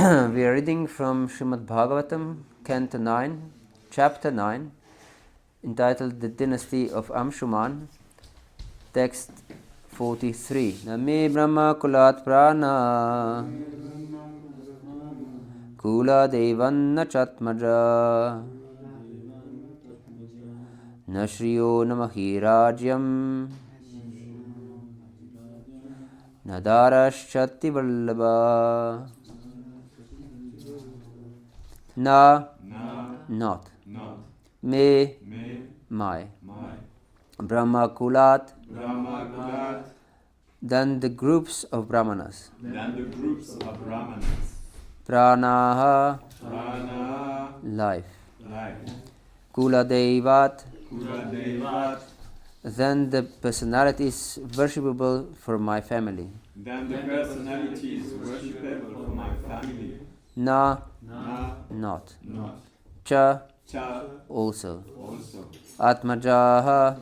We are reading from Srimad Bhagavatam, Canto 9, Chapter 9, entitled The Dynasty of Amshuman, text 43. Name Brahma Kulat Prana Kula Devanna Chatmaja Nashriyo Namahirajyam Nadarashchati Vallabha. Na, not. Me, my. Brahma Kulat, then the groups of Brahmanas. Pranaha, life. Kula Devat, then the personalities worshipable for my family. Na, not. Cha, also. Atmajaha,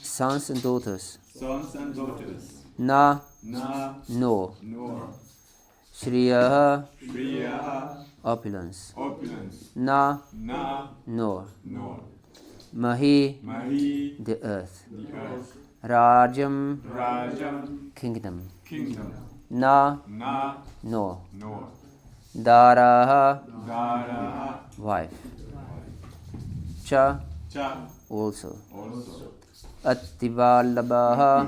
sons and daughters. Na, no. Shriyaha, opulence. Na, nor. Mahi, the earth. Rajam, kingdom. Na, no. Daraha, wife. Cha, also. Attivallabhaha,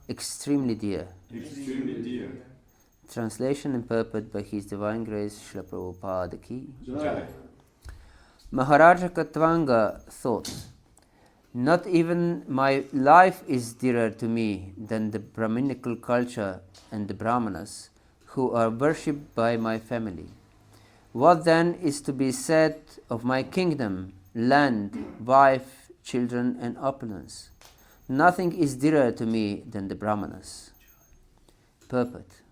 extremely dear. Translation and purport by His Divine Grace Srila Prabhupada Ki Jai. Maharaja Katvanga thought, not even my life is dearer to me than the Brahminical culture and the Brahmanas, who are worshipped by my family. What then is to be said of my kingdom, land, wife, children, and opulence? Nothing is dearer to me than the Brahmanas. Purport.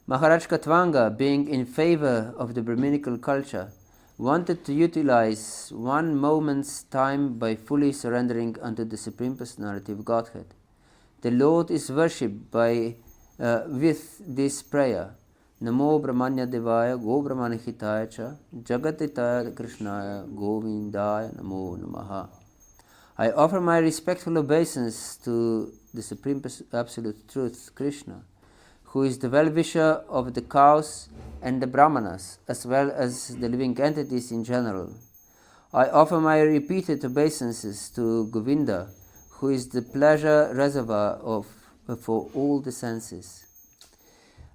Maharaj Katvanga, being in favor of the Brahminical culture, wanted to utilize one moment's time by fully surrendering unto the Supreme Personality of Godhead. The Lord is worshipped with this prayer. Namo Brahmanya Devaya Go Brahmana Hitaya Cha Jagatitaya Krishnaya Govindaya Namo Namaha. I offer my respectful obeisance to the Supreme Absolute Truth, Krishna, who is the well-wisher of the cows and the Brahmanas, as well as the living entities in general. I offer my repeated obeisances to Govinda, who is the pleasure reservoir for all the senses.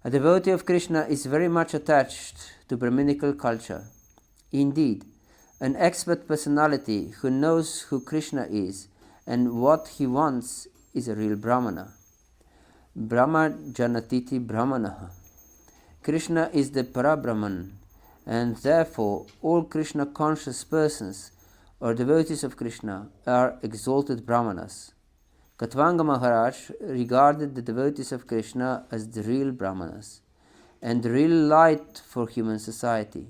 A devotee of Krishna is very much attached to Brahminical culture. Indeed, an expert personality who knows who Krishna is and what he wants is a real Brahmana. Brahma Janatiti Brahmanaha. Krishna is the Parabrahman, and therefore all Krishna conscious persons or devotees of Krishna are exalted Brahmanas. Katvanga Maharaj regarded the devotees of Krishna as the real Brahmanas and the real light for human society.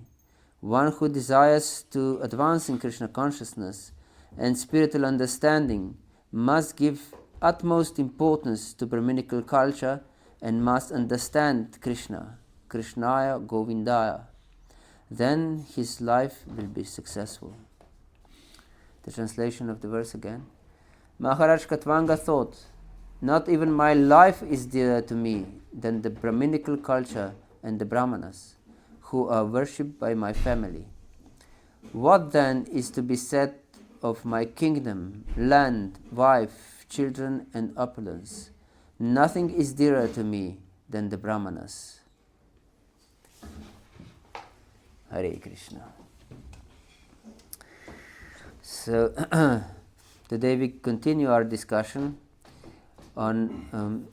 One who desires to advance in Krishna consciousness and spiritual understanding must give utmost importance to Brahminical culture and must understand Krishna, Krishnaya Govindaya. Then his life will be successful. The translation of the verse again. Maharaj Katvanga thought, not even my life is dearer to me than the Brahminical culture and the Brahmanas, who are worshipped by my family. What then is to be said of my kingdom, land, wife, children, and opulence? Nothing is dearer to me than the Brahmanas. Hare Krishna. So, today we continue our discussion on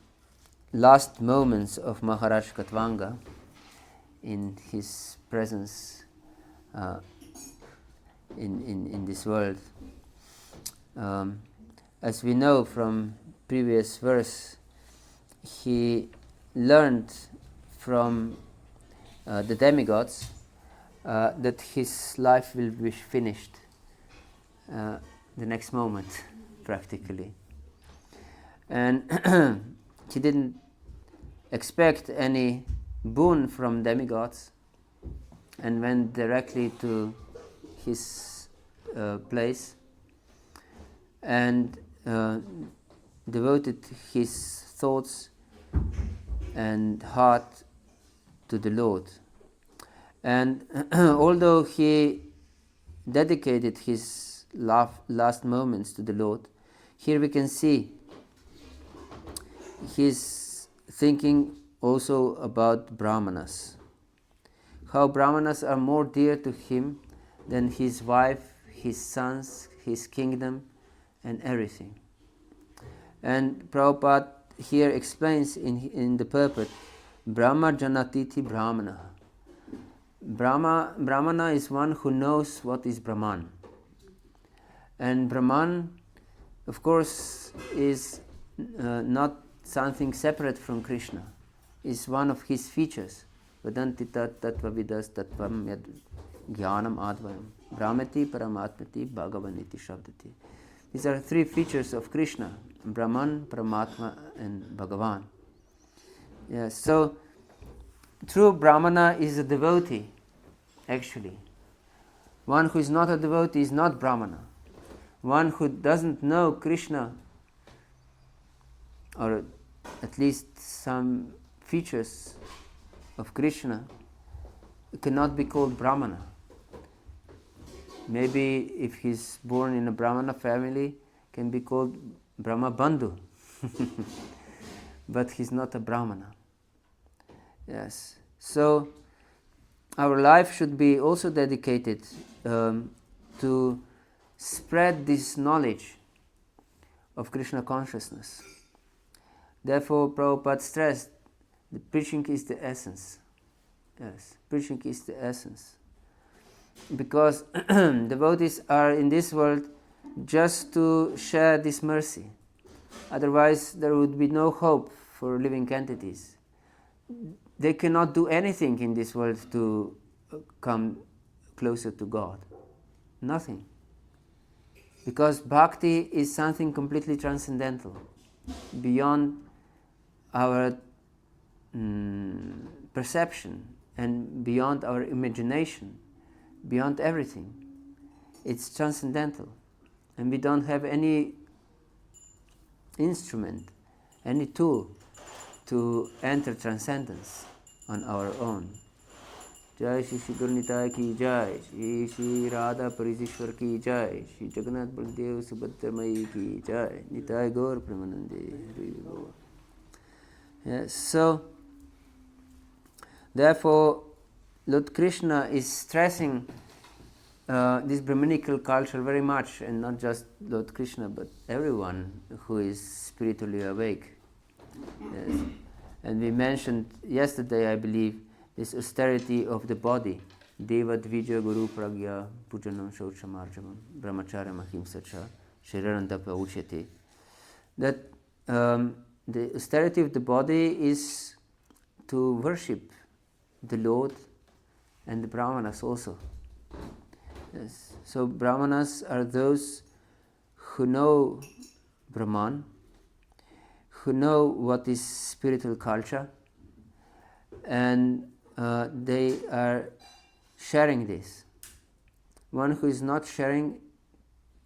last moments of Maharaj Katvanga in his presence in this world. As we know from previous verse, he learned from the demigods that his life will be finished the next moment, practically. And he didn't expect any boon from demigods and went directly to his place and devoted his thoughts and heart to the Lord. And although he dedicated his last moments to the Lord, here we can see his thinking also about Brahmanas. How Brahmanas are more dear to him than his wife, his sons, his kingdom, and everything. And Prabhupada here explains in the purport, Brahma Janatiti Brahmana. Brahmana is one who knows what is Brahman. And Brahman, of course, is not something separate from Krishna. It's one of his features. Vadanti tat tattva vidas tattvam yad jnanam advayam brahmati paramatmati bhagavaniti shabdati. These are three features of Krishna: Brahman, Paramatma, and Bhagavan. Yes, so true Brahmana is a devotee, actually. One who is not a devotee is not Brahmana. One who doesn't know Krishna, or at least some features of Krishna, cannot be called Brahmana. Maybe if he's born in a Brahmana family, can be called Brahma Bandhu. But he's not a Brahmana. Yes. So our life should be also dedicated to spread this knowledge of Krishna consciousness. Therefore, Prabhupada stressed that preaching is the essence. Yes, preaching is the essence. Because devotees are in this world just to share this mercy. Otherwise, there would be no hope for living entities. They cannot do anything in this world to come closer to God. Nothing. Because bhakti is something completely transcendental, beyond our perception and beyond our imagination, beyond everything. It's transcendental. And we don't have any instrument, any tool to enter transcendence on our own. Jai Shri Shri Guru Nitai ki Jai, Shri Shri Radha Parisishwar ki Jai, Shri Jagannath Baldev Subhadra Mai ki Jai, Nitai Gaur Premanande. Yes, so therefore Lord Krishna is stressing this Brahminical culture very much, and not just Lord Krishna, but everyone who is spiritually awake. Yes. And we mentioned yesterday, I believe, this austerity of the body, Deva Dvija Guru Pragya Pujanam Shauchamarjamam Brahmacharya Mahimsacha Shiranandapa Uchyate. That the austerity of the body is to worship the Lord and the Brahmanas also. Yes. So Brahmanas are those who know Brahman, who know what is spiritual culture, and they are sharing this. One who is not sharing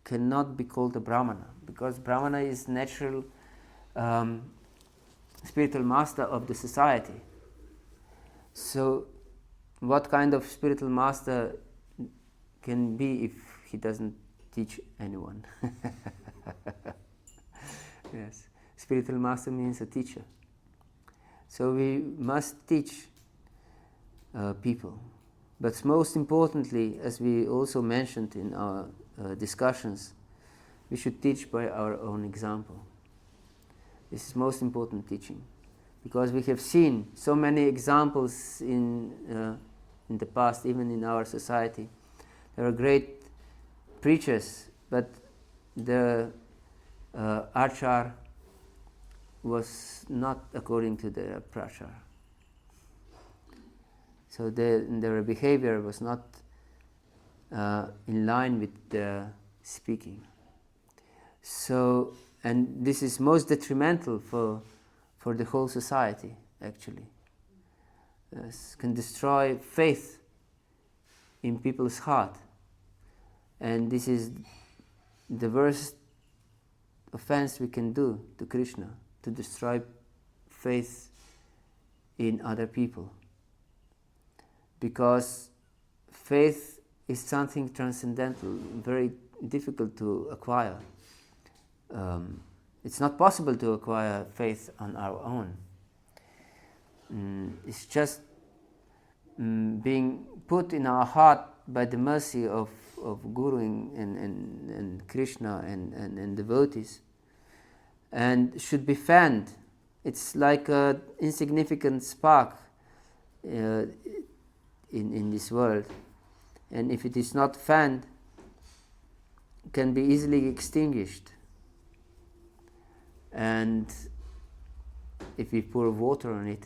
cannot be called a Brahmana, because Brahmana is natural spiritual master of the society. So what kind of spiritual master can be if he doesn't teach anyone? Yes, spiritual master means a teacher. So we must teach people. But most importantly, as we also mentioned in our discussions, we should teach by our own example. This is most important teaching, because we have seen so many examples in the past, even in our society. There are great preachers, but the achar was not according to their prachar. So their behavior was not in line with their speaking. So, and this is most detrimental for the whole society, actually. Yes, can destroy faith in people's heart. And this is the worst offense we can do to Krishna, to destroy faith in other people. Because faith is something transcendental, very difficult to acquire. It's not possible to acquire faith on our own. It's just being put in our heart by the mercy of Guru and Krishna and devotees, and should be fanned. It's like an insignificant spark in this world, and if it is not fanned, can be easily extinguished. And if we pour water on it,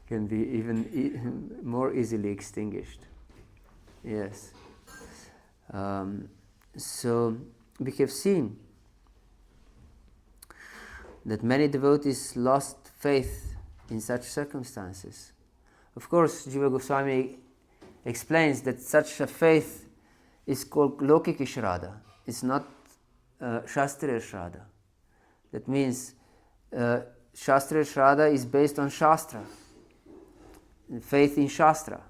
can be even more easily extinguished. Yes. So we have seen that many devotees lost faith in such circumstances. Of course, Jiva Goswami explains that such a faith is called Lokika Shraddha. It's not Shastriya Shraddha. That means Shastriya Shraddha is based on Shastra, faith in Shastra.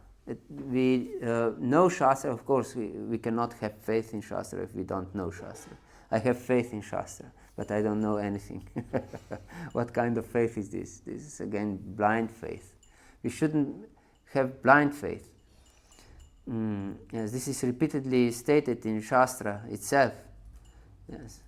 We know Shastra, of course, we cannot have faith in Shastra if we don't know Shastra. I have faith in Shastra, but I don't know anything. What kind of faith is this? This is again blind faith. We shouldn't have blind faith. Yes, this is repeatedly stated in Shastra itself. Yes.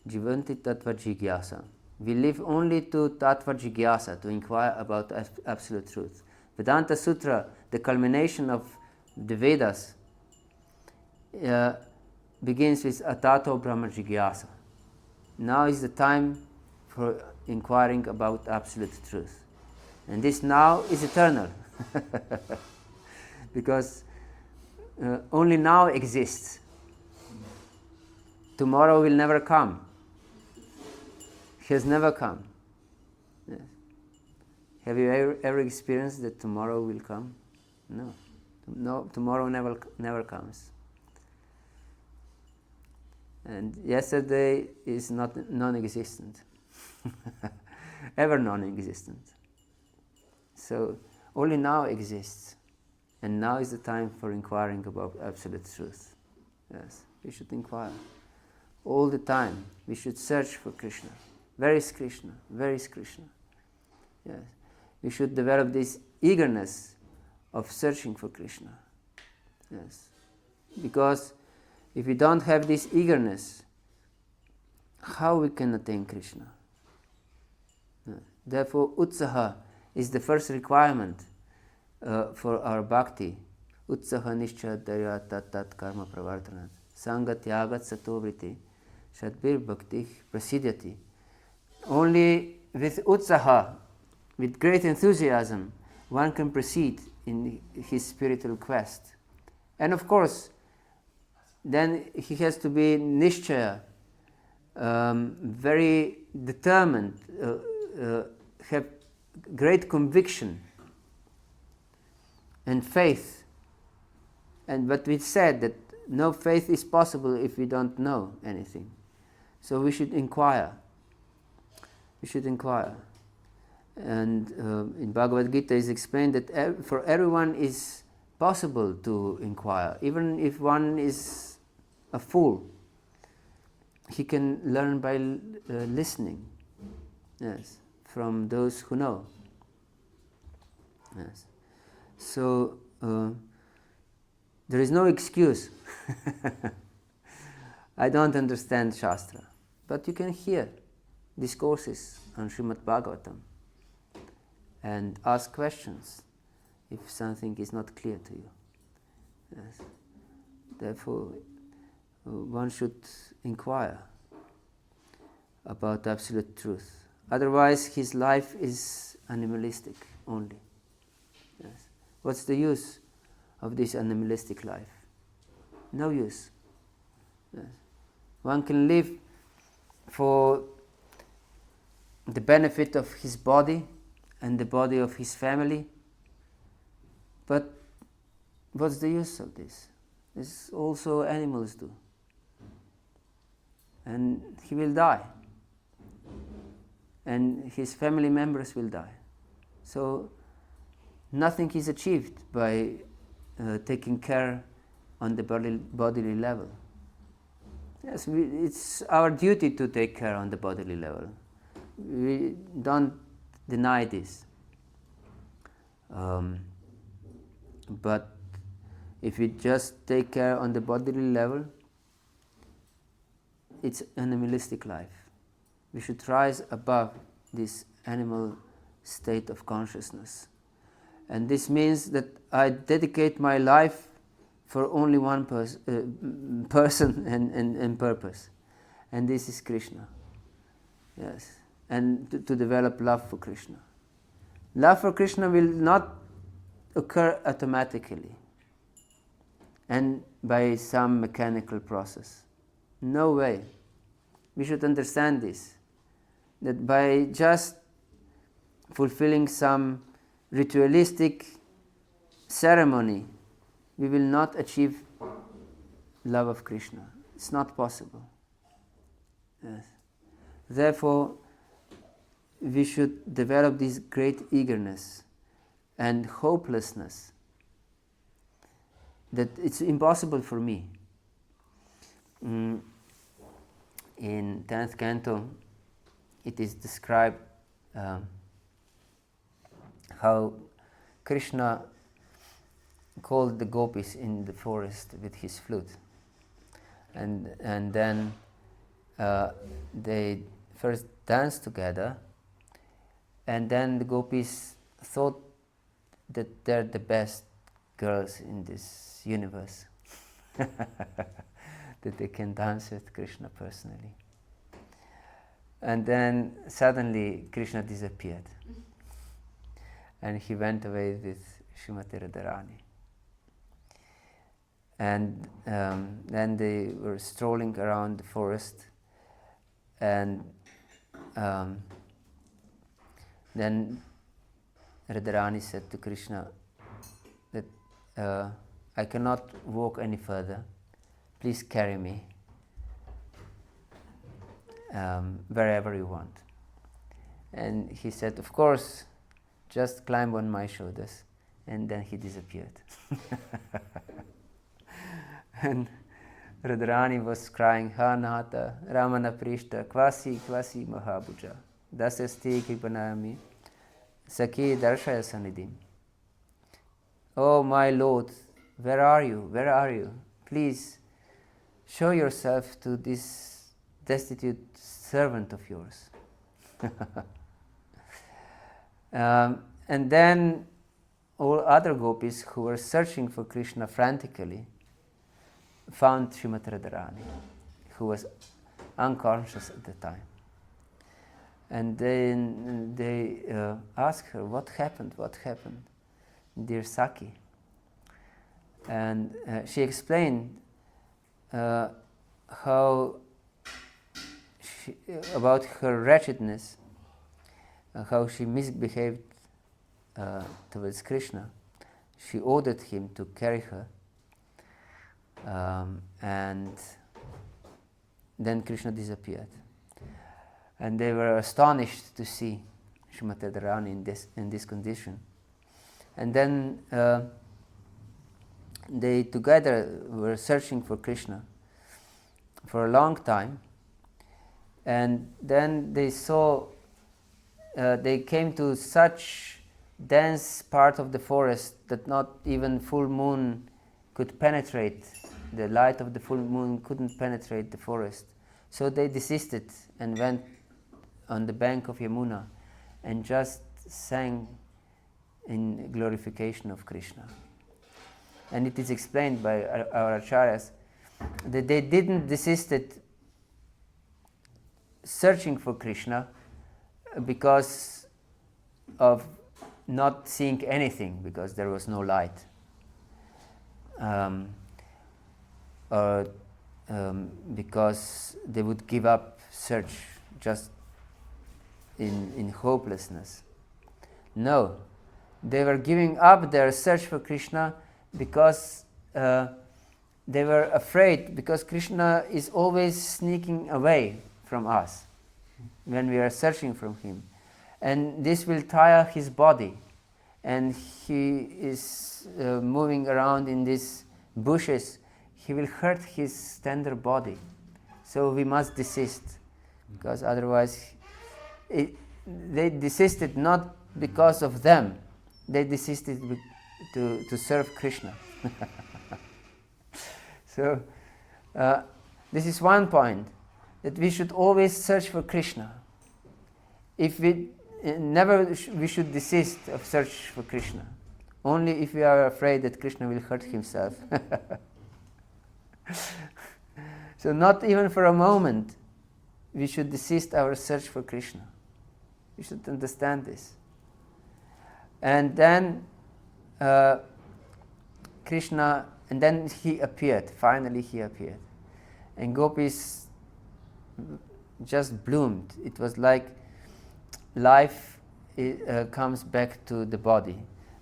Jivanti tattva jigyasa. We live only to tattva jigyasa, to inquire about absolute truth. Vedanta Sutra, the culmination of the Vedas, begins with atato brahma jigyasa. Now is the time for inquiring about absolute truth. And this now is eternal. Because only now exists. Tomorrow will never come. Has never come. Yes. Have you ever experienced that tomorrow will come? No. No, tomorrow never comes. And yesterday is not non-existent. Ever non-existent. So only now exists. And now is the time for inquiring about absolute truth. Yes, we should inquire. All the time, we should search for Krishna. Where is Krishna? Where is Krishna? Yes. We should develop this eagerness of searching for Krishna. Yes. Because if we don't have this eagerness, how we can attain Krishna? Yes. Therefore, utsaha is the first requirement for our bhakti. Utsaha nishcha daya tat karma pravartanat. Sangat yagat satovriti. Shadbir bhakti prasidyati. Only with utsaha, with great enthusiasm, one can proceed in his spiritual quest. And of course, then he has to be nishchaya, very determined, have great conviction and faith. But we said that no faith is possible if we don't know anything. So we should inquire. We should inquire. And in Bhagavad-gita is explained that for everyone is possible to inquire. Even if one is a fool, he can learn by listening. Yes, from those who know. Yes. So there is no excuse. I don't understand Shastra, but you can hear discourses on Srimad Bhagavatam and ask questions if something is not clear to you. Yes. Therefore, one should inquire about absolute truth. Otherwise, his life is animalistic only. Yes. What's the use of this animalistic life? No use. Yes. One can live for the benefit of his body and the body of his family. But what's the use of this? This also animals do. And he will die. And his family members will die. So nothing is achieved by taking care on the bodily level. Yes, it's our duty to take care on the bodily level. We don't deny this. But if we just take care on the bodily level, it's animalistic life. We should rise above this animal state of consciousness. And this means that I dedicate my life for only one person and purpose. And this is Krishna. Yes. And to develop love for Krishna. Love for Krishna will not occur automatically and by some mechanical process. No way. We should understand this. That by just fulfilling some ritualistic ceremony, we will not achieve love of Krishna. It's not possible. Yes. Therefore, we should develop this great eagerness and hopelessness that it's impossible for me. In 10th canto, it is described how Krishna called the gopis in the forest with his flute, and then they first danced together, and then the gopis thought that they're the best girls in this universe, that they can dance with Krishna personally. And then suddenly Krishna disappeared, and he went away with Srimati Radharani. And then they were strolling around the forest, and then Radharani said to Krishna that I cannot walk any further, please carry me wherever you want. And he said, of course, just climb on my shoulders. And then he disappeared. And Radharani was crying, Ha Nata, Ramana Prishta, Kvasi, Kvasi Mahabhuja, Dasasti Kripanami, Saki Darshaya Sanidim. Oh my Lord, where are you? Where are you? Please show yourself to this destitute servant of yours. And then all other gopis who were searching for Krishna frantically found Srimati Radharani, who was unconscious at the time. And then they asked her, what happened? What happened, dear Saki? And she explained about her wretchedness, how she misbehaved towards Krishna. She ordered him to carry her, and then Krishna disappeared. And they were astonished to see Srimati Radharani in this condition. And then they together were searching for Krishna for a long time. And then they saw, they came to such dense part of the forest that not even full moon could penetrate. The light of the full moon couldn't penetrate the forest. So they desisted and went on the bank of Yamuna and just sang in glorification of Krishna. And it is explained by our acharyas that they didn't desisted searching for Krishna because of not seeing anything, because there was no light, or because they would give up search just in hopelessness. No, they were giving up their search for Krishna because they were afraid, because Krishna is always sneaking away from us when we are searching for him. And this will tire his body. And he is moving around in these bushes. He will hurt his tender body. So we must desist, because otherwise they desisted not because of them. They desisted to serve Krishna. So this is one point, that we should always search for Krishna. If we we should desist of search for Krishna. Only if we are afraid that Krishna will hurt himself. So not even for a moment we should desist our search for Krishna. We should understand this. And then Krishna, and then he appeared. Finally he appeared. And gopis just bloomed. It was like life comes back to the body.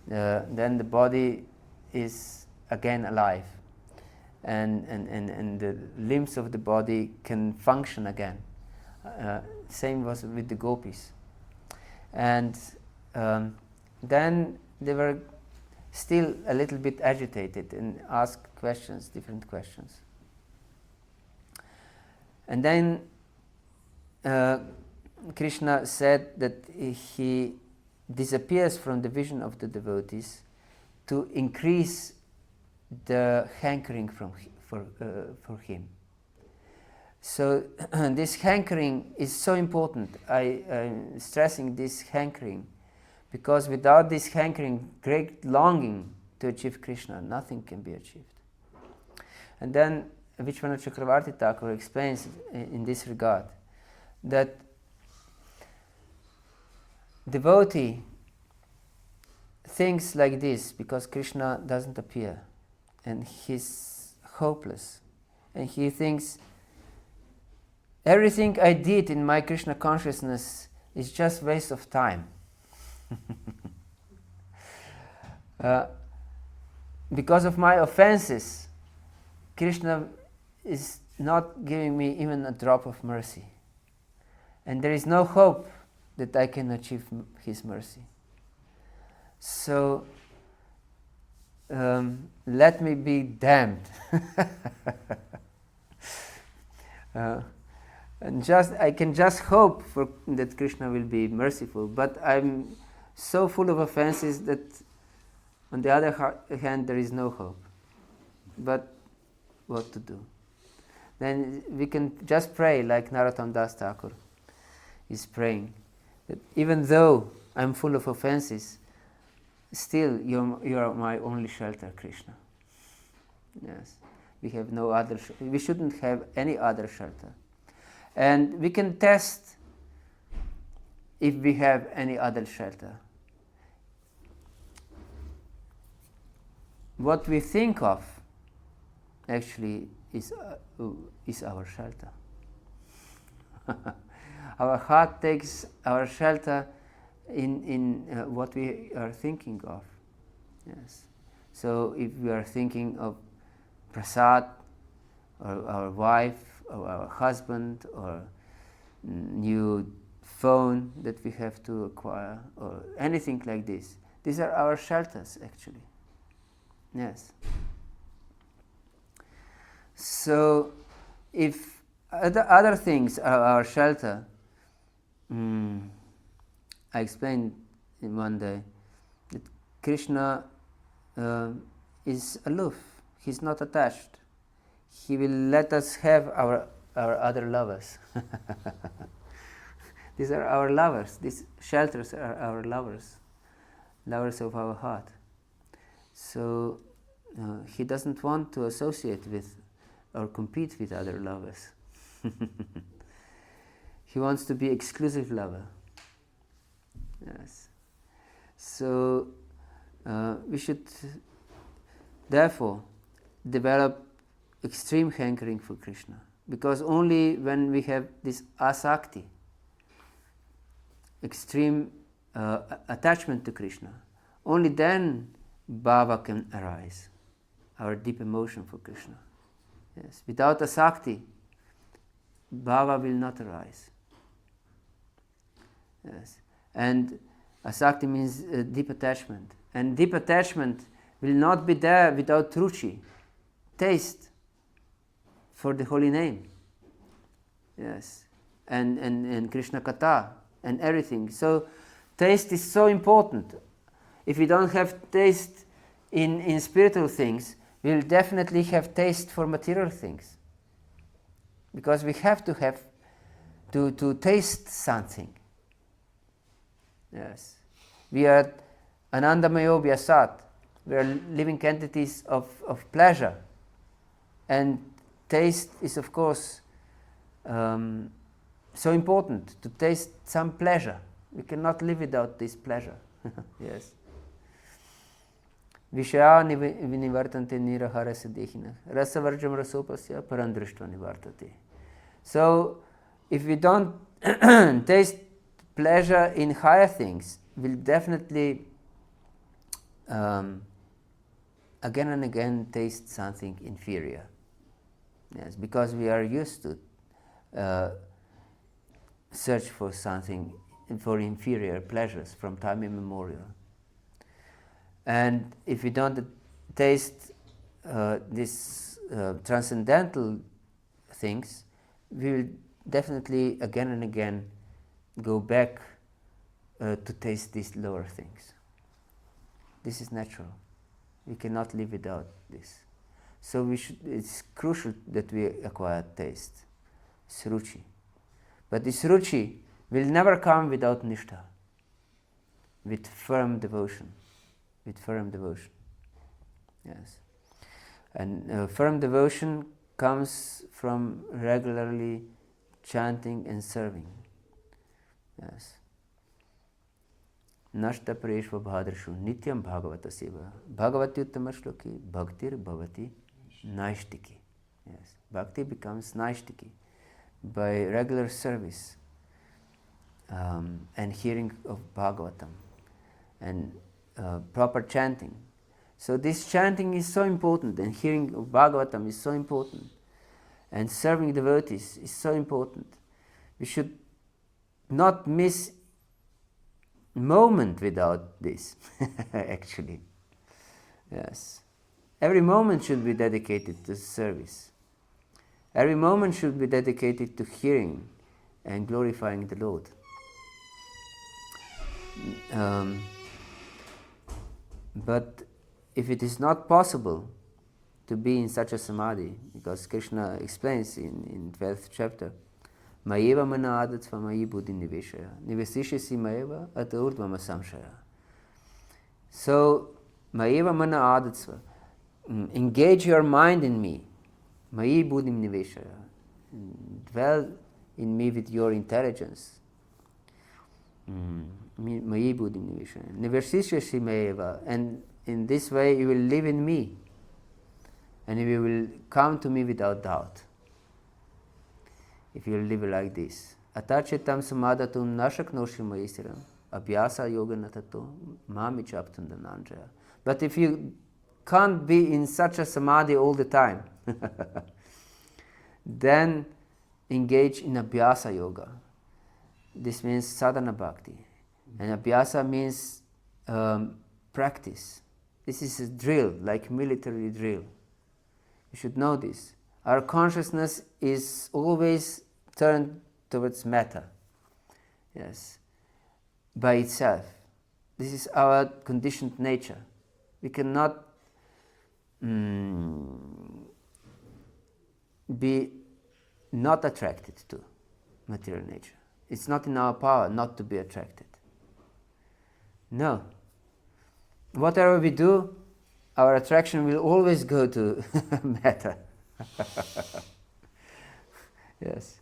Then the body is again alive. And the limbs of the body can function again. Same was with the gopis. And then they were still a little bit agitated and asked questions, different questions. And then Krishna said that he disappears from the vision of the devotees to increase the hankering for him. So this hankering is so important. I'm stressing this hankering, because without this hankering, great longing to achieve Krishna, nothing can be achieved. And then Vishwanath Chakravarti Thakur explains in this regard that devotee thinks like this because Krishna doesn't appear, and he's hopeless, and he thinks everything I did in my Krishna consciousness is just waste of time. Because of my offenses, Krishna is not giving me even a drop of mercy, and there is no hope that I can achieve his mercy. So let me be damned. And I can just hope for that Krishna will be merciful, but I'm so full of offenses that on the other hand there is no hope. But what to do? Then we can just pray like Narottam Das Thakur is praying, that even though I'm full of offenses, still you are my only shelter, Krishna. Yes, we have no other. We shouldn't have any other shelter, and we can test if we have any other shelter. What we think of actually is our shelter. Our heart takes our shelter in what we are thinking of. Yes. So if we are thinking of prasad, or our wife, or our husband, or new phone that we have to acquire, or anything like this, these are our shelters actually. Yes. So if other things are our shelter, I explained in one day that Krishna is aloof. He's not attached. He will let us have our other lovers. These are our lovers. These shelters are our lovers, lovers of our heart. So he doesn't want to associate with or compete with other lovers. He wants to be exclusive lover. Yes. So we should therefore develop extreme hankering for Krishna, because only when we have this asakti, extreme attachment to Krishna, only then bhava can arise, our deep emotion for Krishna. Yes. Without asakti, bhava will not arise. Yes. And asakti means deep attachment. And deep attachment will not be there without ruchi, taste for the holy name. Yes. And Krishna Katha and everything. So taste is so important. If we don't have taste in spiritual things, we'll definitely have taste for material things. Because we have to taste something. Yes. We are anandamayo vyasat. We are living entities of pleasure. And taste is, of course, so important, to taste some pleasure. We cannot live without this pleasure. Yes. Vishaya vinivartante nirahara sadehina. Rasavarjam rasopasya parandrishtva nivartate. So, if we don't taste pleasure in higher things, we'll definitely again and again taste something inferior. Yes, because we are used to search for something, for inferior pleasures from time immemorial. And if we don't taste these transcendental things, we will definitely again and again go back to taste these lower things. This is natural. We cannot live without this. So it's crucial that we acquire taste, ruchi. But this ruchi will never come without nishtha, with firm devotion. With firm devotion. Yes. And firm devotion comes from regularly chanting and serving. Yes. Nashta pareshva bhadrishu nityam bhagavata seva. Bhagavati uttama shloki bhaktir bhavati naishtiki. Yes. Bhakti becomes naishtiki by regular service and hearing of Bhagavatam and proper chanting. So this chanting is so important, and hearing of Bhagavatam is so important, and serving devotees is so important. We should not miss a moment without this, actually. Yes. Every moment should be dedicated to service. Every moment should be dedicated to hearing and glorifying the Lord. But if it is not possible to be in such a samadhi, because Krishna explains in 12th chapter, Mayeva mana adatva mayi buddhi niveshaya, nivesishyasi mayeva ata urdvama samshaya. So, Mayeva mana adatva, engage your mind in me, mayi buddhi niveshaya, dwell in me with your intelligence. Mayi buddhi niveshaya, nivesishyasi mayeva, and in this way you will live in me, and you will come to me without doubt. If you live like this, atachetam samadatum nashaknoshi maisiram abhyasa yoga natato mamichaptum dananjaya. But if you can't be in such a samadhi all the time, then engage in abhyasa yoga. This means sadhana bhakti, and abhyasa means practice. This is a drill, like military drill. You should know this. Our consciousness is always turned towards matter. Yes. By itself. This is our conditioned nature. We cannot be not attracted to material nature. It's not in our power not to be attracted. No. Whatever we do, our attraction will always go to matter. Yes.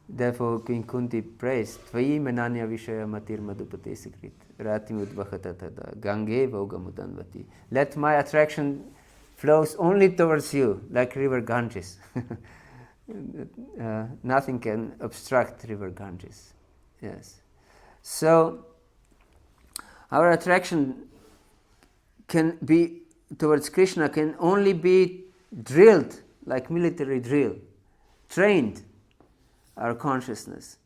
Therefore, Queen Kunti prays, Tvayi mananya vishaya matir madhupate sikrit, ratim udvahatada, gange vogamudanvati. Let my attraction flows only towards you, like river Ganges. Nothing can obstruct river Ganges. Yes. So our attraction can be towards Krishna can only be drilled, like military drill, trained our consciousness.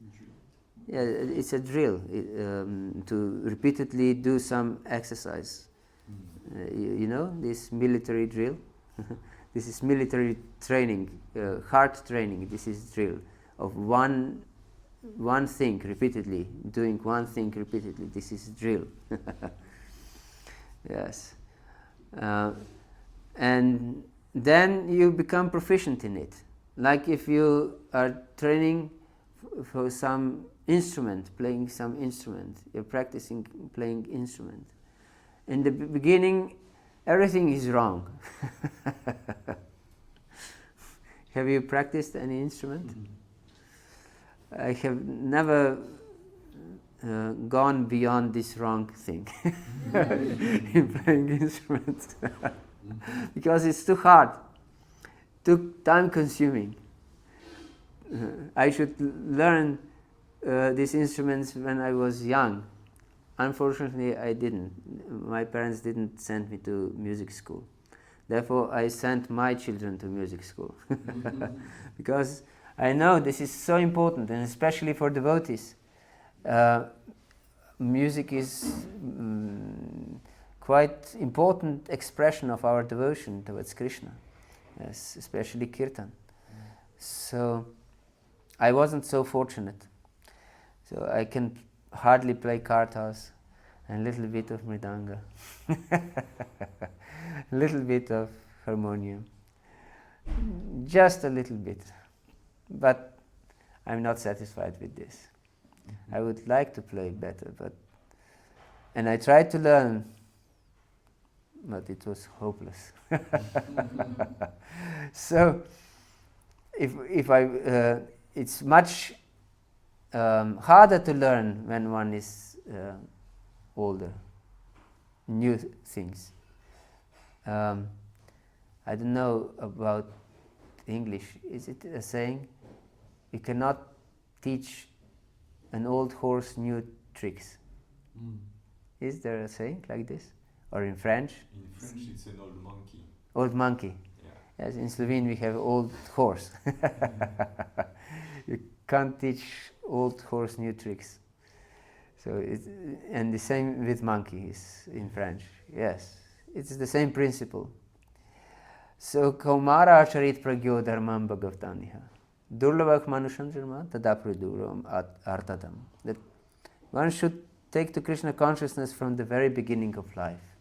Yeah, it's a drill to repeatedly do some exercise. You know this military drill. This is military training, heart training. This is drill of one thing repeatedly, doing one thing repeatedly. This is drill. Yes. And then you become proficient in it. Like if you are training for some instrument, playing some instrument, you're practicing playing instrument. In the beginning, everything is wrong. Have you practiced any instrument? Mm-hmm. I have never gone beyond this wrong thing in playing instruments because it's too hard, too time-consuming. I should learn these instruments when I was young. Unfortunately, I didn't. My parents didn't send me to music school. Therefore, I sent my children to music school because I know this is so important, and especially for devotees. Music is quite important expression of our devotion towards Krishna, yes, especially kirtan. So I wasn't so fortunate. So I can hardly play kartas and a little bit of mridanga, a little bit of harmonium, just a little bit. But I'm not satisfied with this. I would like to play better, and I tried to learn, but it was hopeless. So, it's much harder to learn when one is older, new things. I don't know about English. Is it a saying? You cannot teach an old horse new tricks. Is there a saying like this? Or in French? In French it's an old monkey. Old monkey. Yeah. Yes, in Slovene we have old horse. You can't teach old horse new tricks. So and the same with monkeys in French. Yes, it's the same principle. So Kaumara Acharit Pragyo Dharmam Bhagavata-dharma Durlabhak Manusham Dharma Tadapraduram Artadam. That one should take to Krishna consciousness from the very beginning of life.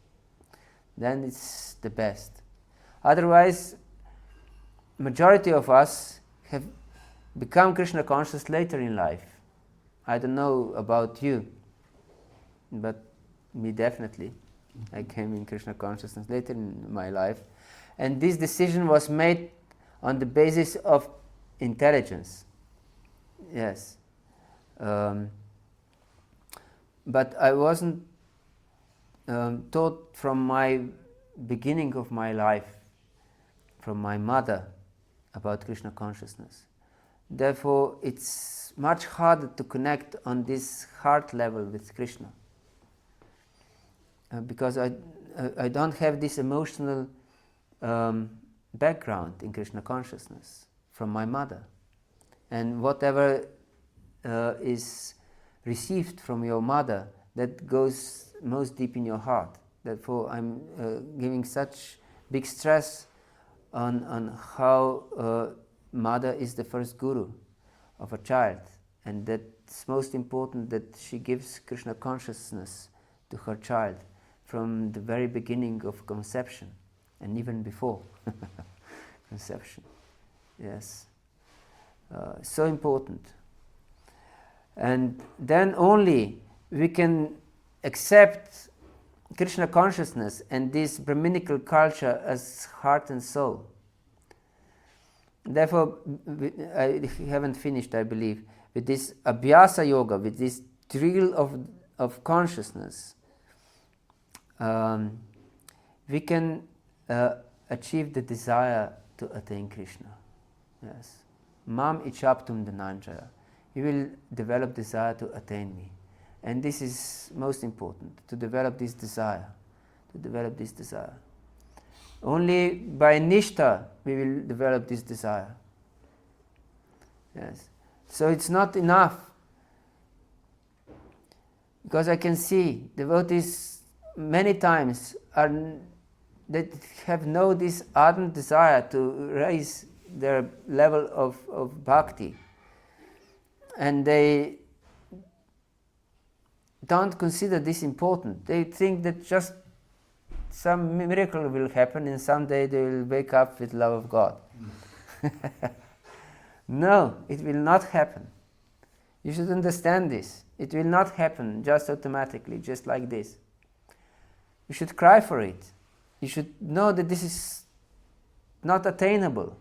Then it's the best. Otherwise, majority of us have become Krishna conscious later in life. I don't know about you, but me definitely. I came in Krishna consciousness later in my life. And this decision was made on the basis of intelligence. Yes. But I wasn't taught from my beginning of my life, from my mother, about Krishna consciousness. Therefore, it's much harder to connect on this heart level with Krishna. Because I don't have this emotional background in Krishna consciousness from my mother. And whatever is received from your mother, that goes most deep in your heart. Therefore, I'm giving such big stress on how mother is the first guru of a child, and that's most important, that she gives Krishna consciousness to her child from the very beginning of conception, and even before conception. Yes, so important. And then only we can accept Krishna consciousness and this Brahminical culture as heart and soul. Therefore, I haven't finished, I believe, with this abhyasa yoga, with this drill of consciousness. We can achieve the desire to attain Krishna. Yes. Mam ichaptum dhananjaya. he will develop desire to attain me. And this is most important, to develop this desire. Only by nishtha we will develop this desire. Yes. So it's not enough, because I can see devotees many times that have no this ardent desire to raise their level of bhakti, and they don't consider this important. They think that just some miracle will happen and someday they will wake up with love of God. No, it will not happen. You should understand this. It will not happen just automatically, just like this. You should cry for it. You should know that this is not attainable.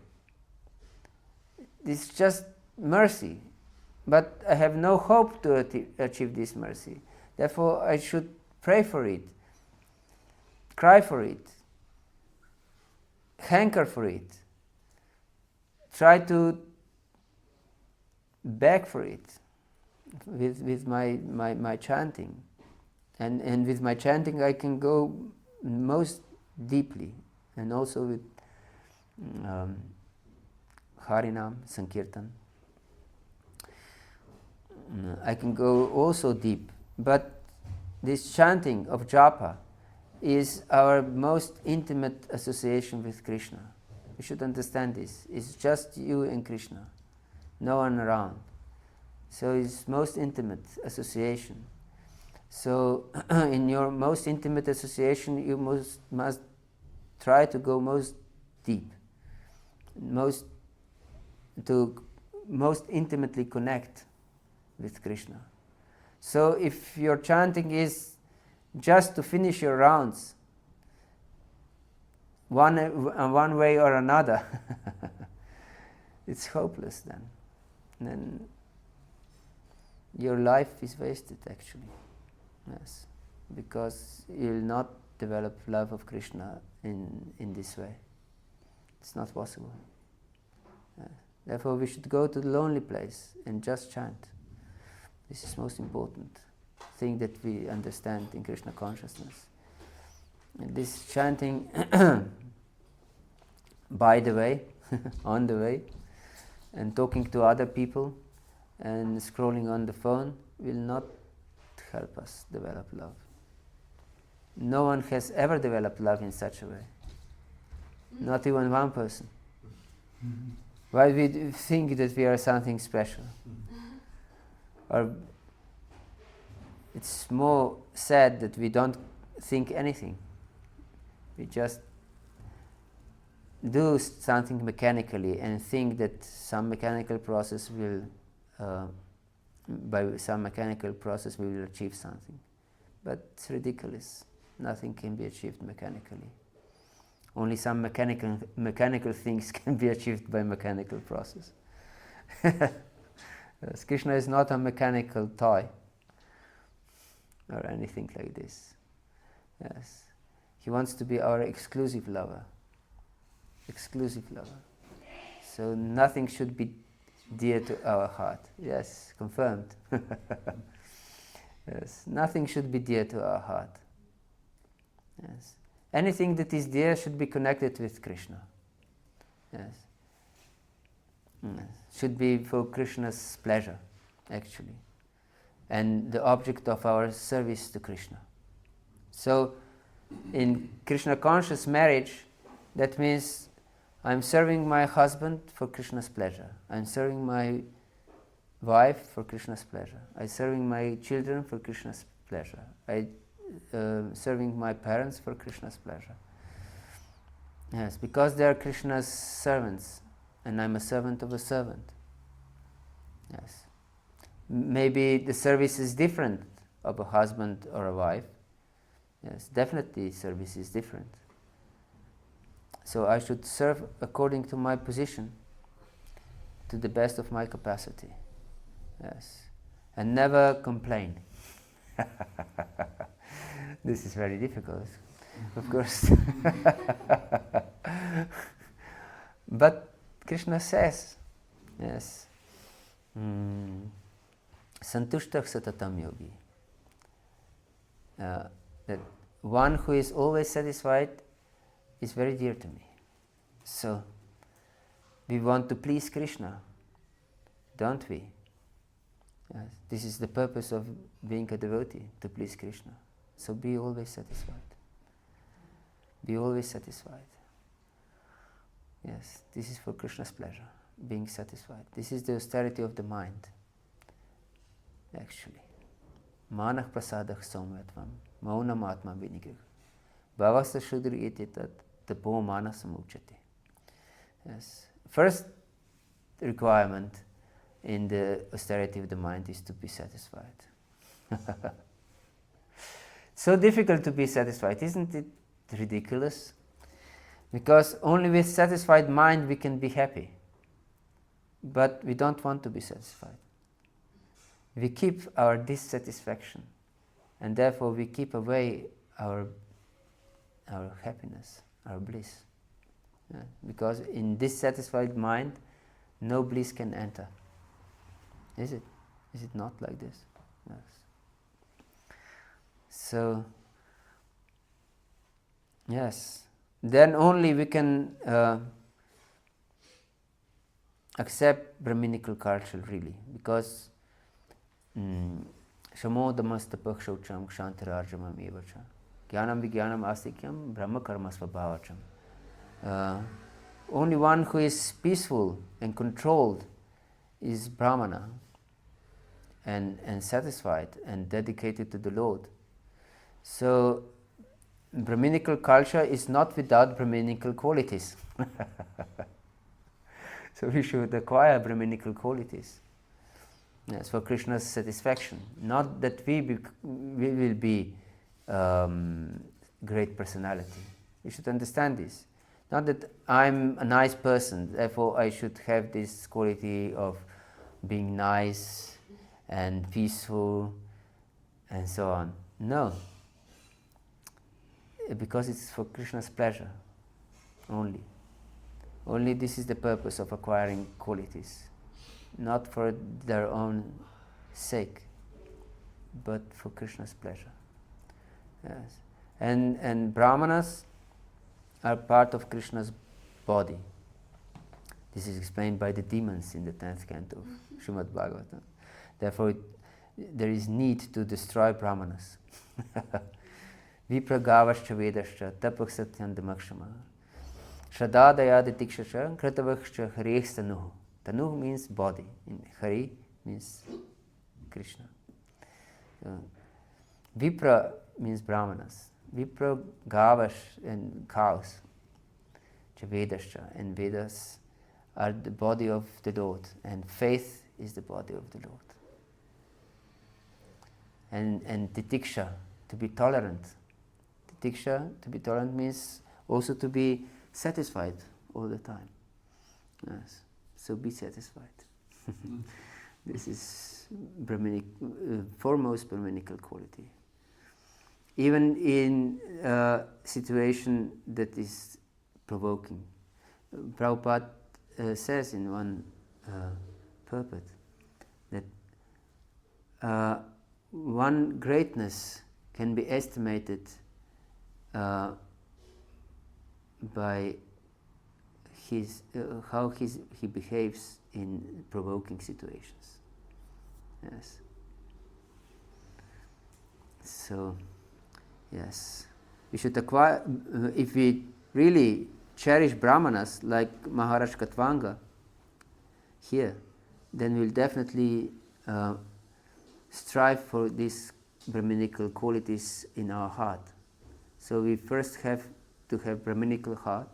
This is just mercy. But I have no hope to achieve this mercy. Therefore, I should pray for it, cry for it, hanker for it, try to beg for it with my chanting. And with my chanting I can go most deeply, and also with Harinam, Sankirtan. I can go also deep, but this chanting of japa is our most intimate association with Krishna. You should understand this. It's just you and Krishna, no one around. So it's most intimate association. So in your most intimate association, you must try to go most deep, most intimately connect with Krishna. So if your chanting is just to finish your rounds one way or another, it's hopeless then. Then your life is wasted actually. Yes, because you will not develop love of Krishna in this way. It's not possible. Therefore we should go to the lonely place and just chant. This is most important thing that we understand in Krishna consciousness. And this chanting by the way, on the way, and talking to other people and scrolling on the phone will not help us develop love. No one has ever developed love in such a way. Not even one person. Why we think that we are something special? Or it's more sad that we don't think anything. We just do something mechanically and think that some mechanical process will, by some mechanical process we will achieve something. But it's ridiculous. Nothing can be achieved mechanically. Only some mechanical things can be achieved by mechanical process. Yes, Krishna is not a mechanical toy or anything like this. Yes, he wants to be our exclusive lover. Exclusive lover. So nothing should be dear to our heart. Yes, confirmed. Yes, nothing should be dear to our heart. Yes, anything that is dear should be connected with Krishna. Yes. Should be for Krishna's pleasure, actually, and the object of our service to Krishna. So, in Krishna conscious marriage, that means I'm serving my husband for Krishna's pleasure. I'm serving my wife for Krishna's pleasure. I'm serving my children for Krishna's pleasure. I'm serving my parents for Krishna's pleasure. Yes, because they are Krishna's servants, and I'm a servant of a servant. Yes. Maybe the service is different of a husband or a wife. Yes, definitely service is different. So I should serve according to my position, to the best of my capacity. Yes. And never complain. This is very difficult, of course. But Krishna says, yes, Santushtah satatam yogi. That one who is always satisfied is very dear to me. So, we want to please Krishna, don't we? Yes. This is the purpose of being a devotee, to please Krishna. So be always satisfied. Be always satisfied. Yes, this is for Krishna's pleasure, being satisfied. This is the austerity of the mind, actually. Manah prasadah somvetvam, maunam atma vinigrih. Bhavasa shudri iti tat tapo mana samuchati. Yes. First requirement in the austerity of the mind is to be satisfied. So difficult to be satisfied, isn't it ridiculous? Because only with satisfied mind we can be happy. But we don't want to be satisfied. We keep our dissatisfaction, and therefore we keep away our happiness, our bliss. Yeah? Because in dissatisfied mind, no bliss can enter. Is it? Is it not like this? Yes. So, yes, then only we can accept Brahminical culture really, because Shamodamastapah shaucham kshantirarjamam evacha jnanam vijnanam astikyam brahma karma svabhavacham. Only one who is peaceful and controlled is Brahmana and satisfied and dedicated to the Lord. So Brahminical culture is not without Brahminical qualities. So we should acquire Brahminical qualities. Yes, for Krishna's satisfaction. Not that we will be great personality. We should understand this. Not that I'm a nice person, therefore I should have this quality of being nice and peaceful and so on. No. Because it's for Krishna's pleasure only. Only this is the purpose of acquiring qualities. Not for their own sake, but for Krishna's pleasure. Yes. And Brahmanas are part of Krishna's body. This is explained by the demons in the 10th canto of Srimad Bhagavatam. Therefore, there is need to destroy Brahmanas. Vipragavascha vedascha tapak satyandamakshama shradadayadi tikshasha kratavakshcha harihstanuhu. Tanuh means body, and Hari means Krishna. Vipra means Brahmanas. Vipra, Gavash, and cows. Vedascha, and Vedas are the body of the Lord, and faith is the body of the Lord. And titiksha, to be tolerant. Titiksha, to be tolerant, means also to be satisfied all the time. Yes. So be satisfied. This is Brahminic, foremost Brahminical quality. Even in a situation that is provoking. Prabhupada says in one purport that one greatness can be estimated by how he behaves in provoking situations. Yes. So, yes, we should acquire. If we really cherish Brahmanas like Maharaj Katvanga here, then we'll definitely strive for these Brahminical qualities in our heart. So we first have to have Brahminical heart.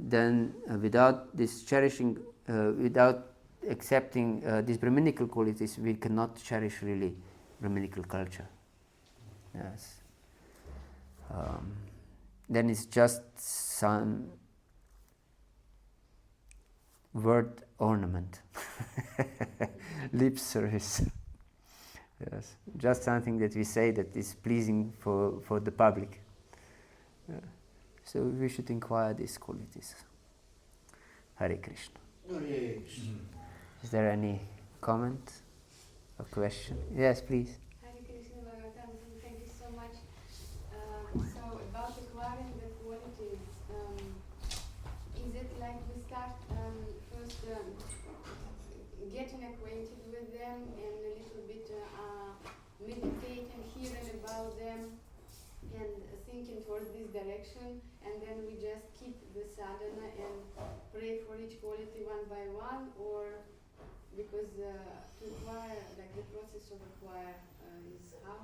Then without this cherishing, without accepting these Brahminical qualities, we cannot cherish really Brahminical culture. Yes. Then it's just some word ornament, lip service. Yes, just something that we say that is pleasing for the public. So we should inquire these qualities. Hare Krishna. Hare Krishna. Is there any comment? a question. Yes, please. Hare Krishna Bhagavatam, thank you so much. So about acquiring the qualities, is it like we start first getting acquainted with them and a little bit meditating, hearing about them and thinking towards this direction, and then we just keep the sadhana and pray for each quality one by one, or because to acquire, like the process of acquire is how?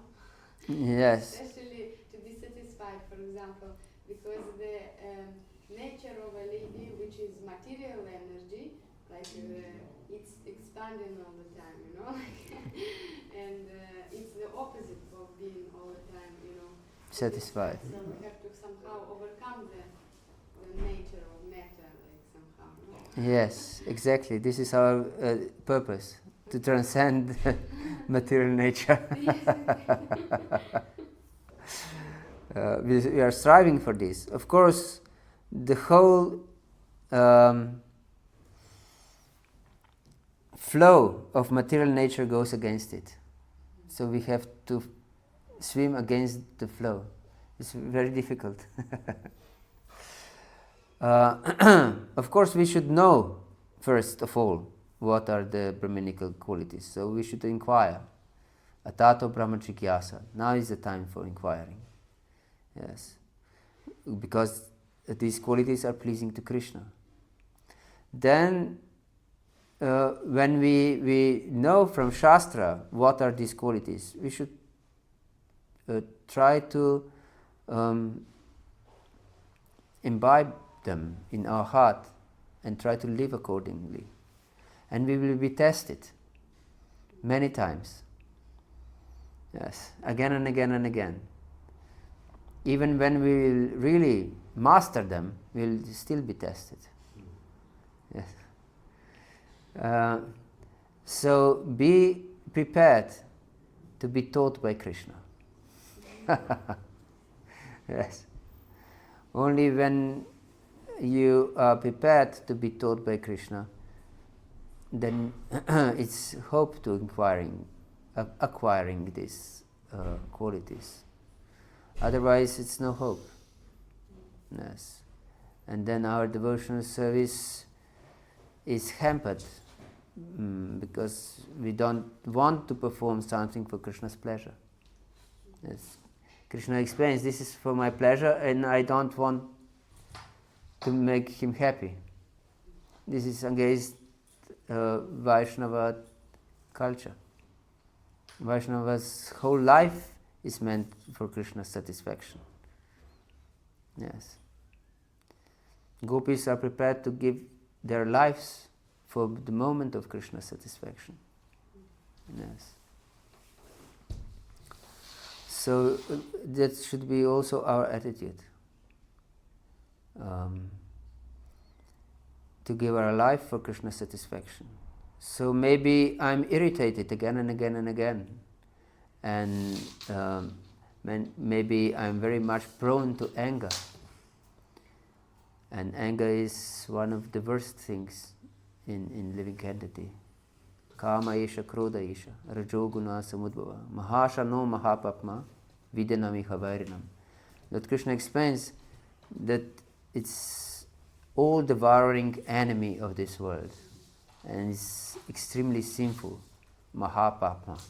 Yes. Especially to be satisfied, for example, because the nature of a lady, which is material energy, like it's expanding all the time, you know, and it's the opposite of being all the time, you know, Satisfied. So we have to somehow overcome the nature of matter, like somehow. No? Yes, exactly. This is our purpose, to transcend material nature. We are striving for this. Of course, the whole flow of material nature goes against it. So we have to swim against the flow. It's very difficult. Of course, we should know, first of all, what are the Brahminical qualities. So we should inquire. Atato Brahma Jigyasa. Now is the time for inquiring. Yes. Because these qualities are pleasing to Krishna. Then, when we know from Shastra what are these qualities, we should try to imbibe them in our heart and try to live accordingly. And we will be tested many times. Yes, again and again and again. Even when we will really master them, we will still be tested. Yes. So be prepared to be taught by Krishna. Yes. Only when you are prepared to be taught by Krishna, then it's hope to acquiring these qualities. Otherwise, it's no hope. Yes. And then our devotional service is hampered because we don't want to perform something for Krishna's pleasure. Yes. Krishna explains, this is for my pleasure and I don't want to make him happy. This is against Vaishnava culture. Vaishnava's whole life is meant for Krishna's satisfaction. Yes. Gopis are prepared to give their lives for the moment of Krishna's satisfaction. Yes. So that should be also our attitude. To give our life for Krishna's satisfaction. So maybe I'm irritated again and again and again. And maybe I'm very much prone to anger. And anger is one of the worst things in living entity. Kama isha, krodha isha, rajoguna samudbhava, mahashano mahapapma, vidanami havairinam. Lord Krishna explains that it's all devouring enemy of this world. And it's extremely sinful. Mahapapma.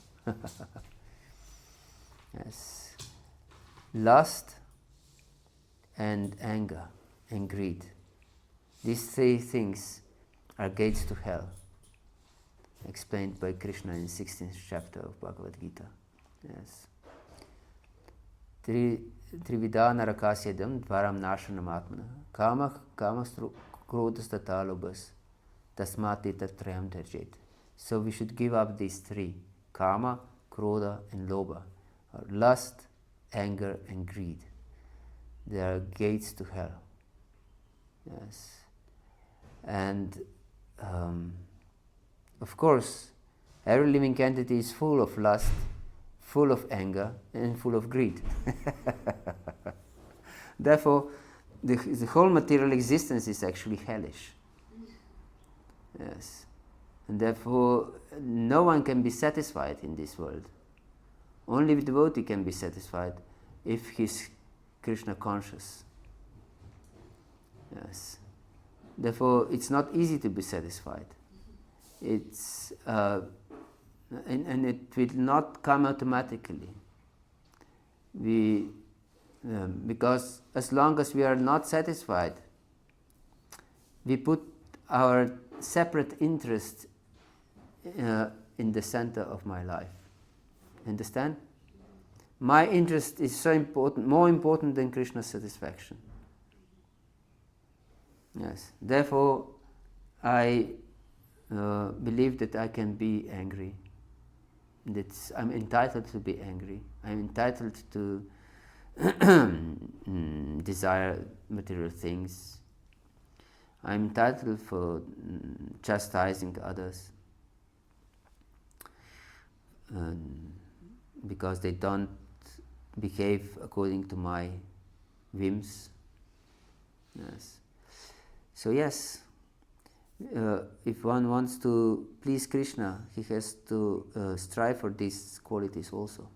Yes. Lust and anger and greed. These three things are gates to hell. Explained by Krishna in 16th chapter of Bhagavad-gita. Yes. Trivida narakasyadam dvaram nashanam atmana kama krodhas tatalobhas tasmati tatrayam tarjet. So we should give up these three: kama, krodha and lobha, or lust, anger and greed. They are gates to hell. Yes. And of course, every living entity is full of lust, full of anger, and full of greed. Therefore, the whole material existence is actually hellish. Yes. And therefore, no one can be satisfied in this world. Only the devotee can be satisfied if he is Krishna conscious. Yes. Therefore, it's not easy to be satisfied. It's and it will not come automatically. Because as long as we are not satisfied, we put our separate interest in the center of my life. Understand? My interest is so important, more important than Krishna's satisfaction. Yes. Therefore, I believe that I can be angry. That I'm entitled to be angry. I'm entitled to desire material things. I'm entitled for chastising others because they don't behave according to my whims. Yes. So yes, if one wants to please Krishna, he has to strive for these qualities also.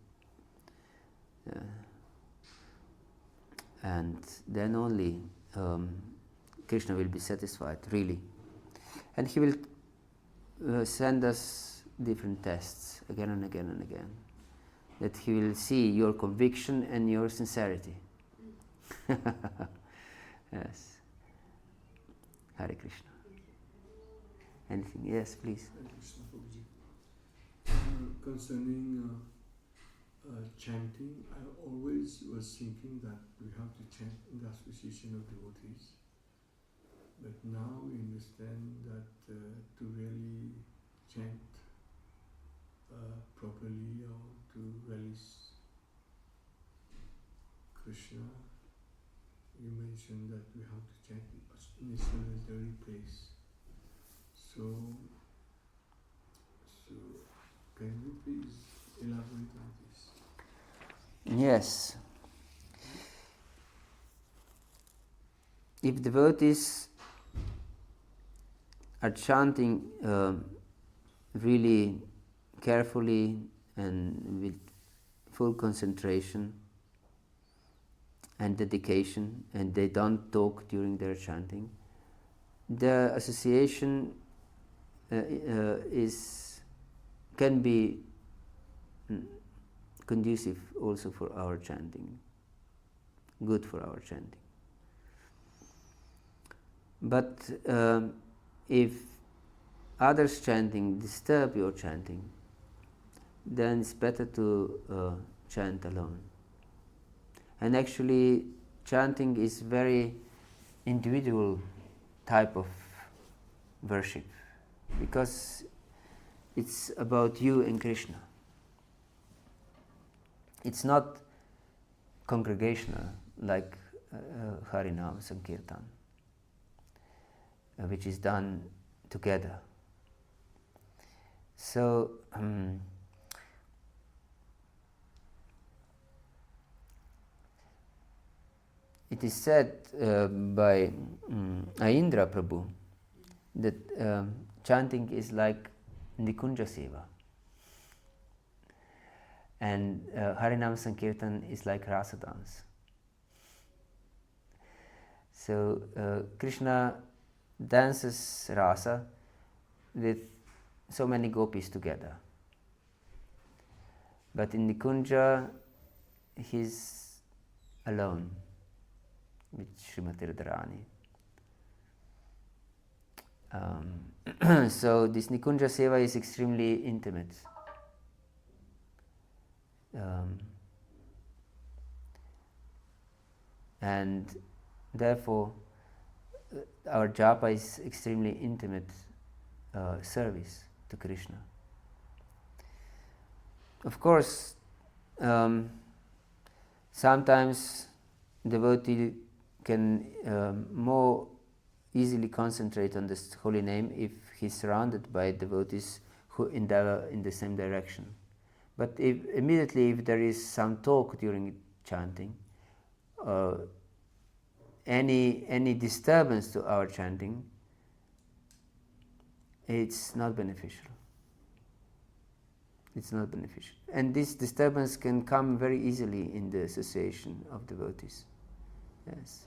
And then only Krishna will be satisfied, really. And he will send us different tests again and again and again. That he will see your conviction and your sincerity. Yes. Hare Krishna. Anything? Yes, please. Hare Krishna, Prabhuji. Concerning chanting, I always was thinking that we have to chant in the association of devotees. But now we understand that to really chant properly or to release Krishna, you mentioned that we have to chant in a solitary place. So can you please elaborate on this? Yes. If devotees are chanting really carefully and with full concentration and dedication, and they don't talk during their chanting, the association can be conducive also for our chanting, good for our chanting. But if others chanting disturb your chanting, then it's better to chant alone. And actually, chanting is very individual type of worship, because it's about you and Krishna. It's not congregational like Harinam Sankirtan, which is done together. So it is said by Aindra Prabhu that chanting is like Nikunja Seva, and Harinam Sankirtan is like Rasa dance. So Krishna dances Rasa with so many gopis together. But in Nikunja, he's alone with Srimati Radharani. So this Nikunja Seva is extremely intimate. And therefore, our japa is extremely intimate service to Krishna. Of course, sometimes devotee can more easily concentrate on this holy name if he's surrounded by devotees who endeavor in the same direction. But if there is some talk during chanting, any disturbance to our chanting, it's not beneficial. it's not beneficial. And this disturbance can come very easily in the association of devotees. Yes.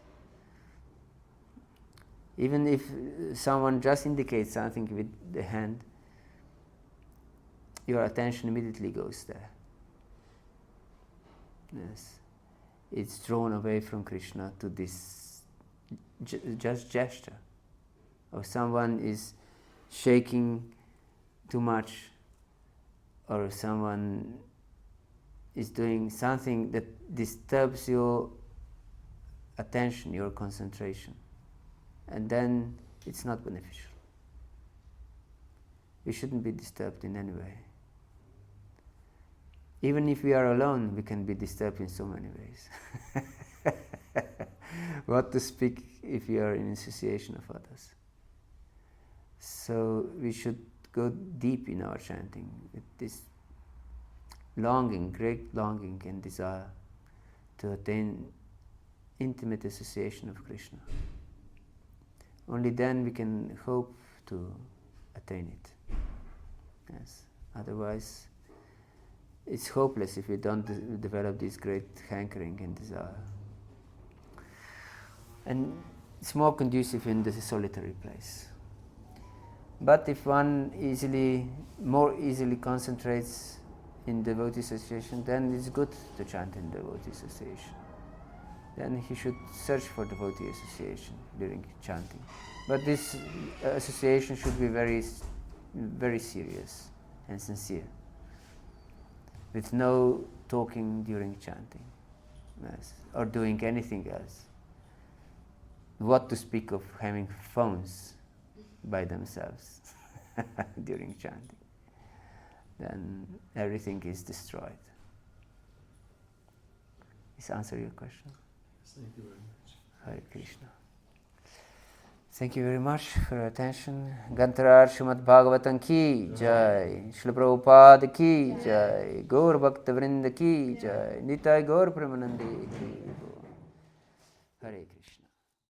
Even if someone just indicates something with the hand, your attention immediately goes there. Yes. It's drawn away from Krishna to this just gesture. Or someone is shaking too much, or someone is doing something that disturbs your attention, your concentration, and then it's not beneficial. We shouldn't be disturbed in any way. Even if we are alone, we can be disturbed in so many ways. What to speak if we are in association of others? So we should go deep in our chanting with this longing, great longing and desire to attain intimate association of Krishna. Only then we can hope to attain it. Yes. Otherwise, it's hopeless if we don't develop this great hankering and desire. And it's more conducive in the solitary place. But if one more easily concentrates in devotee association, then it's good to chant in devotee association. Then he should search for devotee association during chanting. But this association should be very, very serious and sincere, with no talking during chanting, yes, or doing anything else. What to speak of having phones by themselves during chanting? Then everything is destroyed. Does this answer your question? Thank you very much. Hare Krishna. Thank you very much for your attention. Gantarar Srimad Bhagavatam ki jai, Srila Prabhupada ki jai, Gaur Bhakta Vrinda ki jai, Nitai Gaur Premanande ki jai. Hare Krishna.